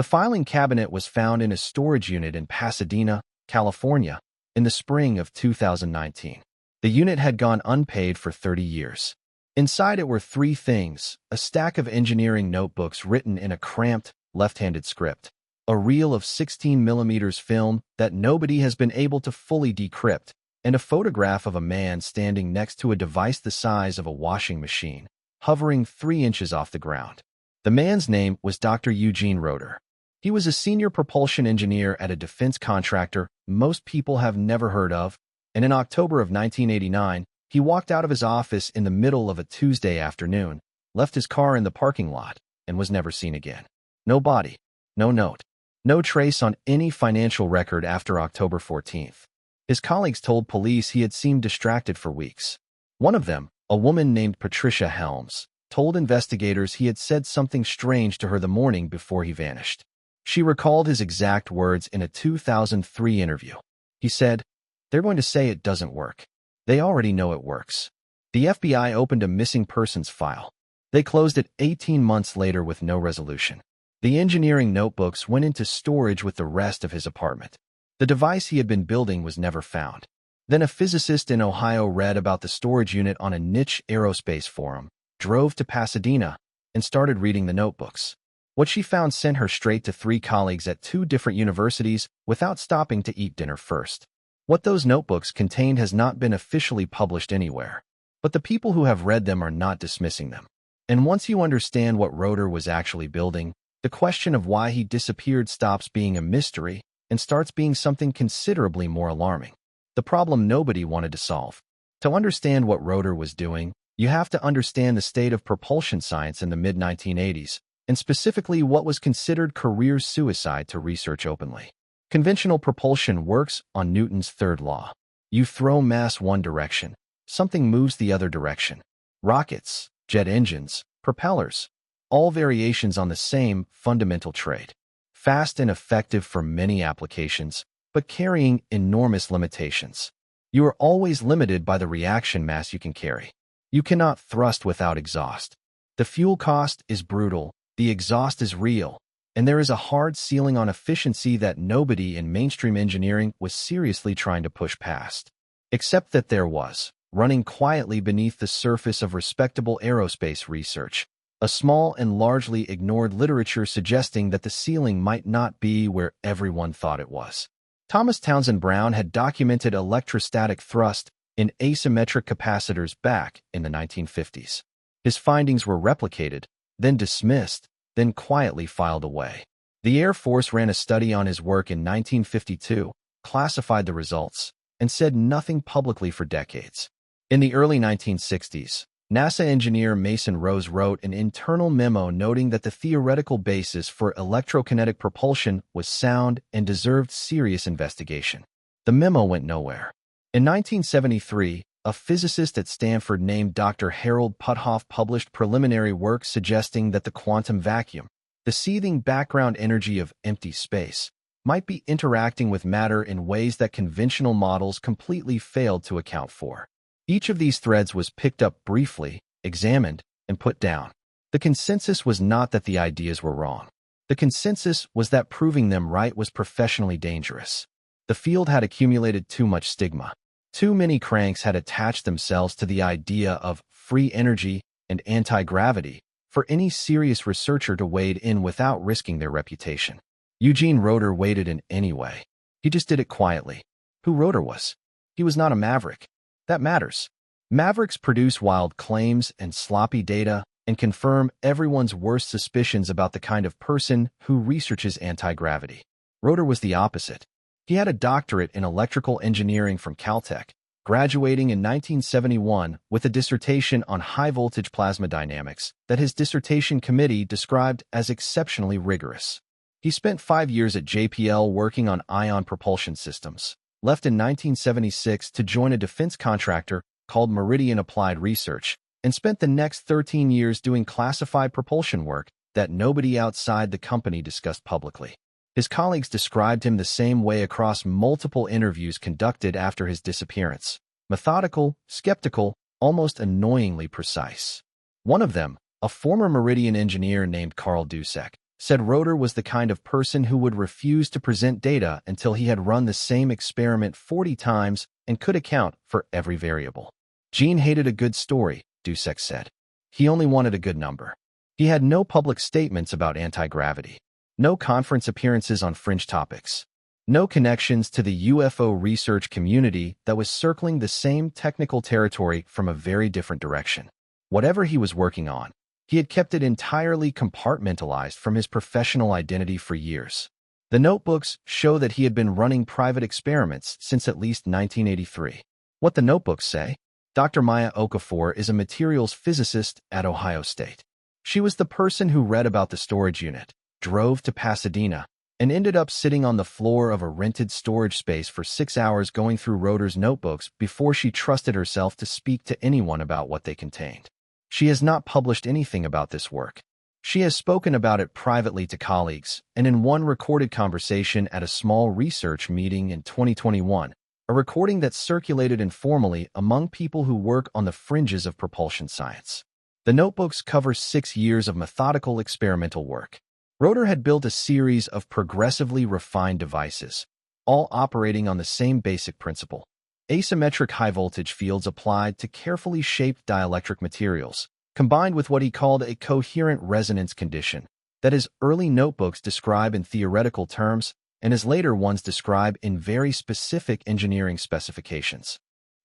The filing cabinet was found in a storage unit in Pasadena, California, in the spring of 2019. The unit had gone unpaid for 30 years. Inside it were three things: a stack of engineering notebooks written in a cramped, left-handed script, a reel of 16mm film that nobody has been able to fully decrypt, and a photograph of a man standing next to a device the size of a washing machine, hovering 3 inches off the ground. The man's name was Dr. Eugene Roder. He was a senior propulsion engineer at a defense contractor most people have never heard of, and in October of 1989, he walked out of his office in the middle of a Tuesday afternoon, left his car in the parking lot, and was never seen again. No body, no note, no trace on any financial record after October 14th. His colleagues told police he had seemed distracted for weeks. One of them, a woman named Patricia Helms, told investigators he had said something strange to her the morning before he vanished. She recalled his exact words in a 2003 interview. He said, "They're going to say it doesn't work. They already know it works." The FBI opened a missing persons file. They closed it 18 months later with no resolution. The engineering notebooks went into storage with the rest of his apartment. The device he had been building was never found. Then a physicist in Ohio read about the storage unit on a niche aerospace forum, drove to Pasadena, and started reading the notebooks. What she found sent her straight to 3 colleagues at 2 different universities without stopping to eat dinner first. What those notebooks contained has not been officially published anywhere, but the people who have read them are not dismissing them. And once you understand what Roder was actually building, the question of why he disappeared stops being a mystery and starts being something considerably more alarming. The problem nobody wanted to solve. To understand what Roder was doing, you have to understand the state of propulsion science in the mid-1980s, and specifically what was considered career suicide to research openly. Conventional propulsion works on Newton's third law. You throw mass one direction, something moves the other direction. Rockets, jet engines, propellers, all variations on the same fundamental trait. Fast and effective for many applications, but carrying enormous limitations. You are always limited by the reaction mass you can carry. You cannot thrust without exhaust. The fuel cost is brutal, the exhaust is real, and there is a hard ceiling on efficiency that nobody in mainstream engineering was seriously trying to push past. Except that there was, running quietly beneath the surface of respectable aerospace research, a small and largely ignored literature suggesting that the ceiling might not be where everyone thought it was. Thomas Townsend Brown had documented electrostatic thrust in asymmetric capacitors back in the 1950s. His findings were replicated, then dismissed, then quietly filed away. The Air Force ran a study on his work in 1952, classified the results, and said nothing publicly for decades. In the early 1960s, NASA engineer Mason Rose wrote an internal memo noting that the theoretical basis for electrokinetic propulsion was sound and deserved serious investigation. The memo went nowhere. In 1973, a physicist at Stanford named Dr. Harold Puthoff published preliminary work suggesting that the quantum vacuum, the seething background energy of empty space, might be interacting with matter in ways that conventional models completely failed to account for. Each of these threads was picked up briefly, examined, and put down. The consensus was not that the ideas were wrong. The consensus was that proving them right was professionally dangerous. The field had accumulated too much stigma. Too many cranks had attached themselves to the idea of free energy and anti-gravity for any serious researcher to wade in without risking their reputation. Eugene Roder waded in anyway. He just did it quietly. Who Roder was? He was not a maverick. That matters. Mavericks produce wild claims and sloppy data and confirm everyone's worst suspicions about the kind of person who researches anti-gravity. Roder was the opposite. He had a doctorate in electrical engineering from Caltech, graduating in 1971 with a dissertation on high-voltage plasma dynamics that his dissertation committee described as exceptionally rigorous. He spent 5 years at JPL working on ion propulsion systems, left in 1976 to join a defense contractor called Meridian Applied Research, and spent the next 13 years doing classified propulsion work that nobody outside the company discussed publicly. His colleagues described him the same way across multiple interviews conducted after his disappearance: methodical, skeptical, almost annoyingly precise. One of them, a former Meridian engineer named Carl Dusek, said Roder was the kind of person who would refuse to present data until he had run the same experiment 40 times and could account for every variable. Gene hated a good story, Dussek said. He only wanted a good number. He had no public statements about anti-gravity, no conference appearances on fringe topics, no connections to the UFO research community that was circling the same technical territory from a very different direction. Whatever he was working on, he had kept it entirely compartmentalized from his professional identity for years. The notebooks show that he had been running private experiments since at least 1983. What the notebooks say? Dr. Maya Okafor is a materials physicist at Ohio State. She was the person who read about the storage unit, drove to Pasadena, and ended up sitting on the floor of a rented storage space for 6 hours going through Roder's notebooks before she trusted herself to speak to anyone about what they contained. She has not published anything about this work. She has spoken about it privately to colleagues, and in one recorded conversation at a small research meeting in 2021, a recording that circulated informally among people who work on the fringes of propulsion science. The notebooks cover 6 years of methodical experimental work. Roder had built a series of progressively refined devices, all operating on the same basic principle. Asymmetric high-voltage fields applied to carefully shaped dielectric materials, combined with what he called a coherent resonance condition, that his early notebooks describe in theoretical terms and his later ones describe in very specific engineering specifications.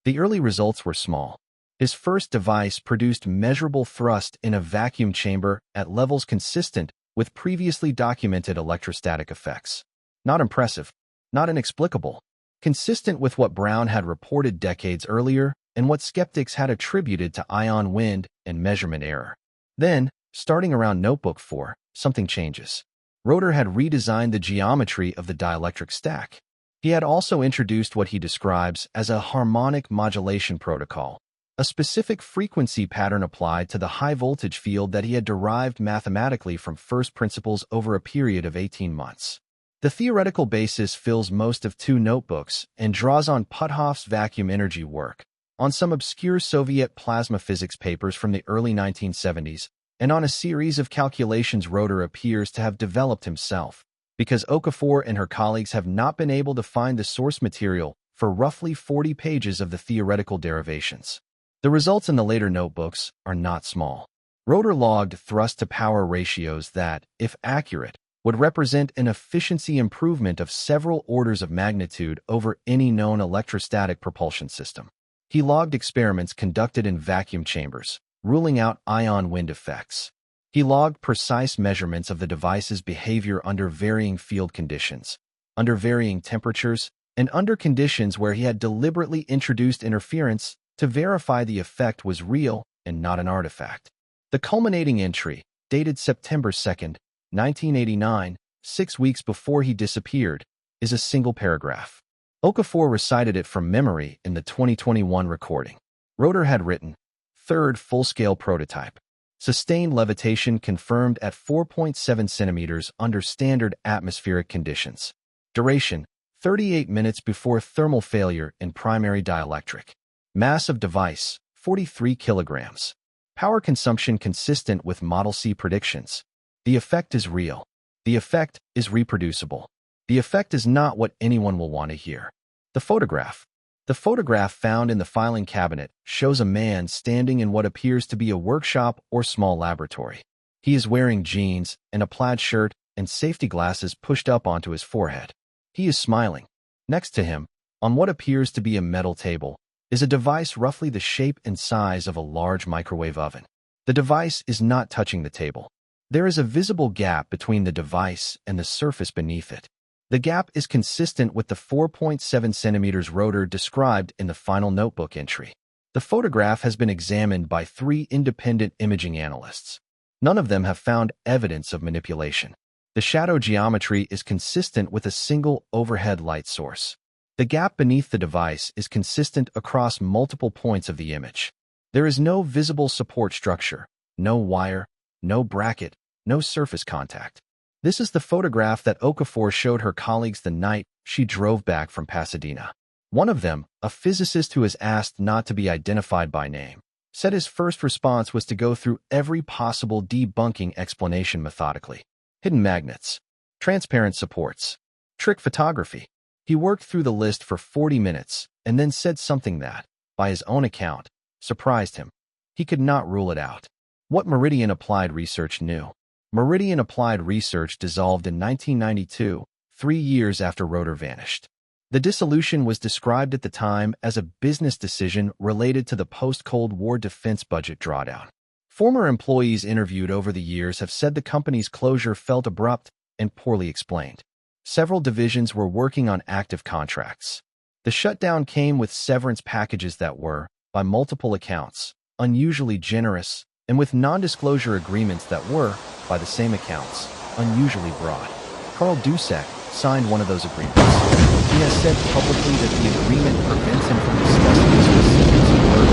The early results were small. His first device produced measurable thrust in a vacuum chamber at levels consistent with previously documented electrostatic effects. Not impressive, not inexplicable. Consistent with what Brown had reported decades earlier and what skeptics had attributed to ion wind and measurement error. Then, starting around Notebook 4, something changes. Roder had redesigned the geometry of the dielectric stack. He had also introduced what he describes as a harmonic modulation protocol, a specific frequency pattern applied to the high-voltage field that he had derived mathematically from first principles over a period of 18 months. The theoretical basis fills most of 2 notebooks and draws on Puthoff's vacuum energy work, on some obscure Soviet plasma physics papers from the early 1970s, and on a series of calculations Roder appears to have developed himself, because Okafor and her colleagues have not been able to find the source material for roughly 40 pages of the theoretical derivations. The results in the later notebooks are not small. Roder logged thrust-to-power ratios that, if accurate, would represent an efficiency improvement of several orders of magnitude over any known electrostatic propulsion system. He logged experiments conducted in vacuum chambers, ruling out ion wind effects. He logged precise measurements of the device's behavior under varying field conditions, under varying temperatures, and under conditions where he had deliberately introduced interference to verify the effect was real and not an artifact. The culminating entry, dated September 2, 1989, 6 weeks before he disappeared, is a single paragraph. Okafor recited it from memory in the 2021 recording. Roder had written, "Third full-scale prototype. Sustained levitation confirmed at 4.7 centimeters under standard atmospheric conditions. Duration, 38 minutes before thermal failure in primary dielectric. Mass of device, 43 kilograms. Power consumption consistent with Model C predictions. The effect is real. The effect is reproducible. The effect is not what anyone will want to hear." The photograph. The photograph found in the filing cabinet shows a man standing in what appears to be a workshop or small laboratory. He is wearing jeans and a plaid shirt and safety glasses pushed up onto his forehead. He is smiling. Next to him, on what appears to be a metal table, is a device roughly the shape and size of a large microwave oven. The device is not touching the table. There is a visible gap between the device and the surface beneath it. The gap is consistent with the 4.7 centimeters Roder described in the final notebook entry. The photograph has been examined by 3 independent imaging analysts. None of them have found evidence of manipulation. The shadow geometry is consistent with a single overhead light source. The gap beneath the device is consistent across multiple points of the image. There is no visible support structure, no wire, no bracket, no surface contact. This is the photograph that Okafor showed her colleagues the night she drove back from Pasadena. One of them, a physicist who is asked not to be identified by name, said his first response was to go through every possible debunking explanation methodically. hidden magnets, transparent supports, trick photography. He worked through the list for 40 minutes and then said something that, by his own account, surprised him. He could not rule it out. What Meridian Applied Research knew. Meridian Applied Research dissolved in 1992, 3 years after Roder vanished. The dissolution was described at the time as a business decision related to the post-Cold War defense budget drawdown. Former employees interviewed over the years have said the company's closure felt abrupt and poorly explained. Several divisions were working on active contracts. The shutdown came with severance packages that were, by multiple accounts, unusually generous, and with non-disclosure agreements that were, by the same accounts, unusually broad. Carl Dusek signed one of those agreements. He has said publicly that the agreement prevents him from discussing the specifics of work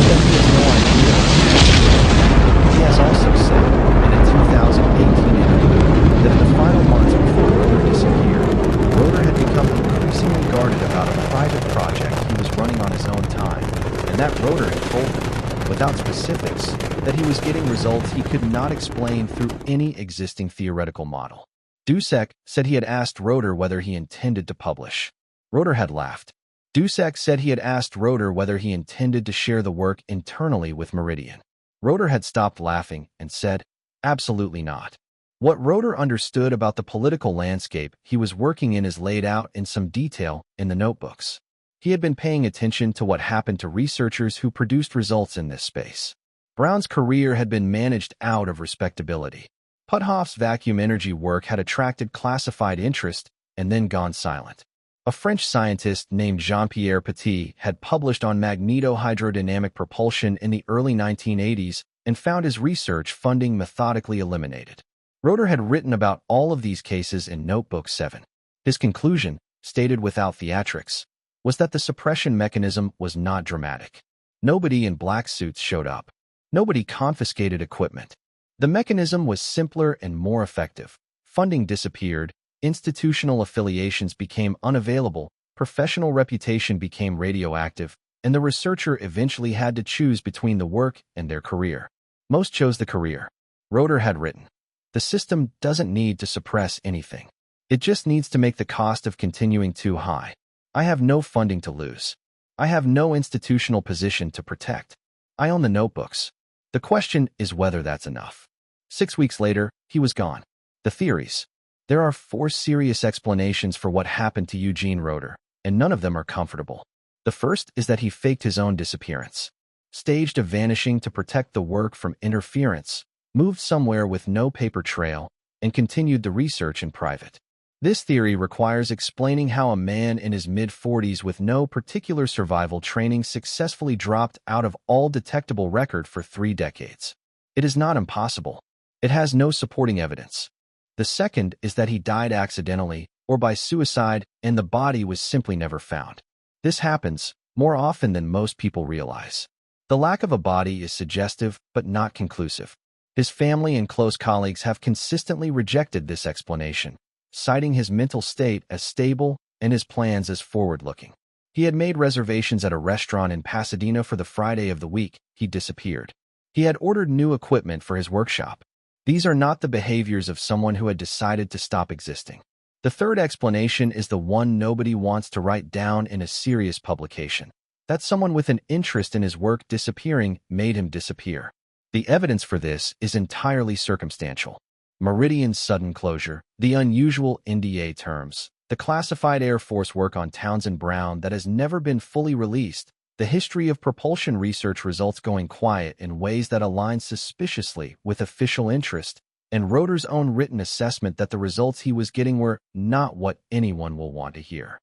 that he has no idea. He has also said, in a 2018 interview, that in the final months before Roder disappeared, Roder had become increasingly guarded about a private project he was running on his own time, and that Roder had told him, without specifics, that he was getting results he could not explain through any existing theoretical model. Dusek said he had asked Roder whether he intended to publish. Roder had laughed. Dusek said he had asked Roder whether he intended to share the work internally with Meridian. Roder had stopped laughing and said, "Absolutely not." What Roder understood about the political landscape he was working in is laid out in some detail in the notebooks. He had been paying attention to what happened to researchers who produced results in this space. Brown's career had been managed out of respectability. Puthoff's vacuum energy work had attracted classified interest and then gone silent. A French scientist named Jean-Pierre Petit had published on magnetohydrodynamic propulsion in the early 1980s and found his research funding methodically eliminated. Roder had written about all of these cases in Notebook 7. His conclusion, stated without theatrics, was that the suppression mechanism was not dramatic. Nobody in black suits showed up. Nobody confiscated equipment. The mechanism was simpler and more effective. Funding disappeared, institutional affiliations became unavailable, professional reputation became radioactive, and the researcher eventually had to choose between the work and their career. Most chose the career. Roder had written, "The system doesn't need to suppress anything. It just needs to make the cost of continuing too high. I have no funding to lose. I have no institutional position to protect. I own the notebooks. The question is whether that's enough." 6 weeks later, he was gone. The theories. There are 4 serious explanations for what happened to Eugene Roder, and none of them are comfortable. The first is that he faked his own disappearance, staged a vanishing to protect the work from interference, moved somewhere with no paper trail, and continued the research in private. This theory requires explaining how a man in his mid-40s with no particular survival training successfully dropped out of all detectable record for 3 decades. It is not impossible. It has no supporting evidence. The second is that he died accidentally or by suicide and the body was simply never found. This happens more often than most people realize. The lack of a body is suggestive but not conclusive. His family and close colleagues have consistently rejected this explanation, citing his mental state as stable and his plans as forward-looking. He had made reservations at a restaurant in Pasadena for the Friday of the week he disappeared. He had ordered new equipment for his workshop. These are not the behaviors of someone who had decided to stop existing. The third explanation is the one nobody wants to write down in a serious publication. That someone with an interest in his work disappearing made him disappear. The evidence for this is entirely circumstantial. Meridian's sudden closure, the unusual NDA terms, the classified Air Force work on Townsend Brown that has never been fully released, the history of propulsion research results going quiet in ways that align suspiciously with official interest, and Roder's own written assessment that the results he was getting were not what anyone will want to hear.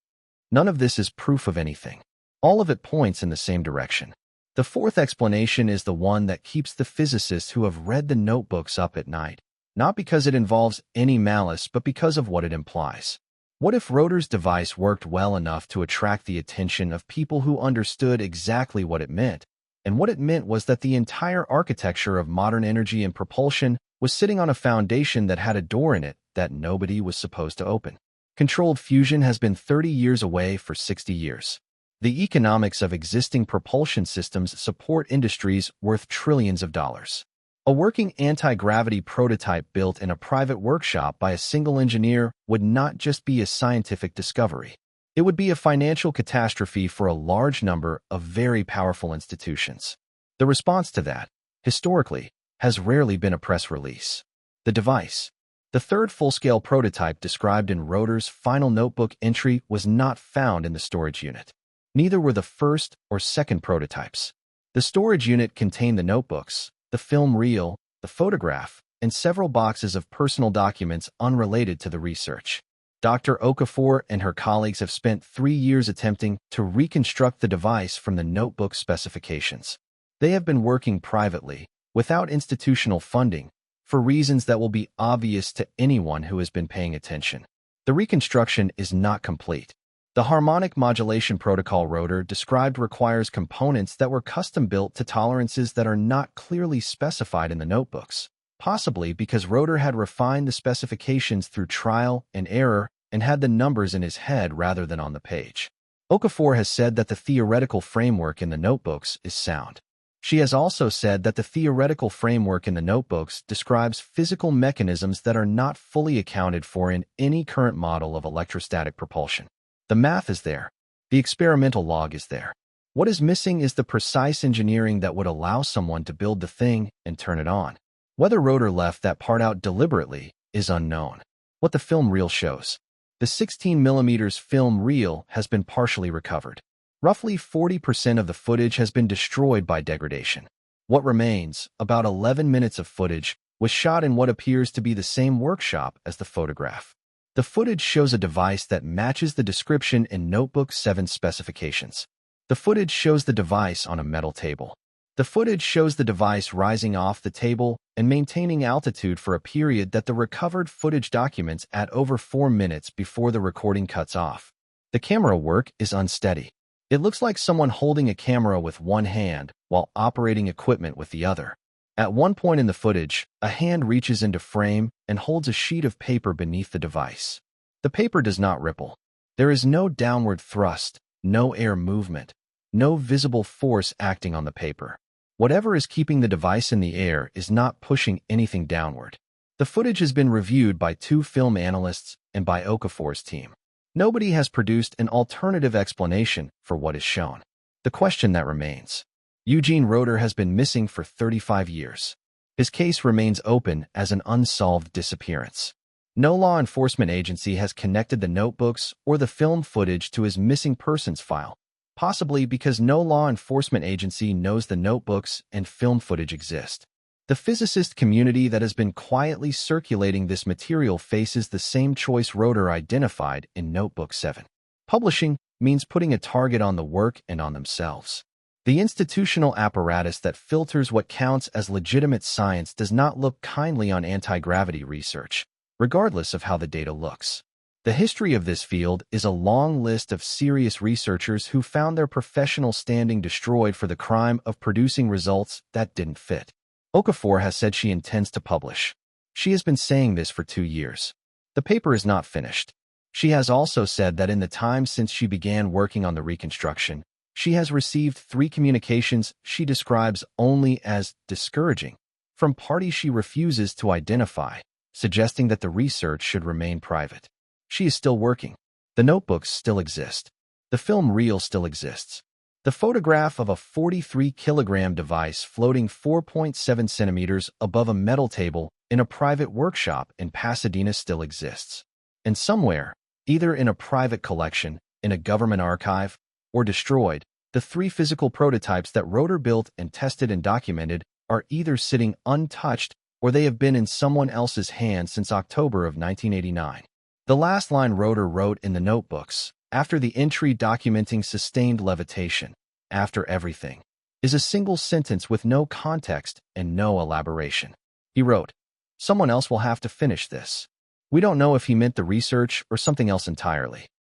None of this is proof of anything. All of it points in the same direction. The fourth explanation is the one that keeps the physicists who have read the notebooks up at night, not because it involves any malice but because of what it implies. What if Roder's device worked well enough to attract the attention of people who understood exactly what it meant? And what it meant was that the entire architecture of modern energy and propulsion was sitting on a foundation that had a door in it that nobody was supposed to open. Controlled fusion has been 30 years away for 60 years. The economics of existing propulsion systems support industries worth trillions of dollars. A working anti-gravity prototype built in a private workshop by a single engineer would not just be a scientific discovery. It would be a financial catastrophe for a large number of very powerful institutions. The response to that, historically, has rarely been a press release. The device. The third full-scale prototype described in Roder's final notebook entry was not found in the storage unit. Neither were the first or second prototypes. The storage unit contained the notebooks, the film reel, the photograph, and several boxes of personal documents unrelated to the research. Dr. Okafor and her colleagues have spent 3 years attempting to reconstruct the device from the notebook specifications. They have been working privately, without institutional funding, for reasons that will be obvious to anyone who has been paying attention. The reconstruction is not complete. The harmonic modulation protocol Roder described requires components that were custom-built to tolerances that are not clearly specified in the notebooks, possibly because Roder had refined the specifications through trial and error and had the numbers in his head rather than on the page. Okafor has said that the theoretical framework in the notebooks is sound. She has also said that the theoretical framework in the notebooks describes physical mechanisms that are not fully accounted for in any current model of electrostatic propulsion. The math is there. The experimental log is there. What is missing is the precise engineering that would allow someone to build the thing and turn it on. Whether Roder left that part out deliberately is unknown. What the film reel shows. The 16mm film reel has been partially recovered. Roughly 40% of the footage has been destroyed by degradation. What remains, about 11 minutes of footage, was shot in what appears to be the same workshop as the photograph. The footage shows a device that matches the description in Notebook 7's specifications. The footage shows the device on a metal table. The footage shows the device rising off the table and maintaining altitude for a period that the recovered footage documents at over 4 minutes before the recording cuts off. The camera work is unsteady. It looks like someone holding a camera with one hand while operating equipment with the other. At one point in the footage, a hand reaches into frame and holds a sheet of paper beneath the device. The paper does not ripple. There is no downward thrust, no air movement, no visible force acting on the paper. Whatever is keeping the device in the air is not pushing anything downward. The footage has been reviewed by 2 film analysts and by Okafor's team. Nobody has produced an alternative explanation for what is shown. The question that remains. Eugene Roder has been missing for 35 years. His case remains open as an unsolved disappearance. No law enforcement agency has connected the notebooks or the film footage to his missing persons file, possibly because no law enforcement agency knows the notebooks and film footage exist. The physicist community that has been quietly circulating this material faces the same choice Roder identified in Notebook 7. Publishing means putting a target on the work and on themselves. The institutional apparatus that filters what counts as legitimate science does not look kindly on anti-gravity research, regardless of how the data looks. The history of this field is a long list of serious researchers who found their professional standing destroyed for the crime of producing results that didn't fit. Okafor has said she intends to publish. She has been saying this for 2 years. The paper is not finished. She has also said that in the time since she began working on the reconstruction, she has received 3 communications she describes only as discouraging from parties she refuses to identify, suggesting that the research should remain private. She is still working. The notebooks still exist. The film reel still exists. The photograph of a 43-kilogram device floating 4.7 centimeters above a metal table in a private workshop in Pasadena still exists. And somewhere, either in a private collection, in a government archive, or destroyed, the 3 physical prototypes that Roder built and tested and documented are either sitting untouched or they have been in someone else's hands since October of 1989. The last line Roder wrote in the notebooks, after the entry documenting sustained levitation, after everything, is a single sentence with no context and no elaboration. He wrote, "Someone else will have to finish this." We don't know if he meant the research or something else entirely.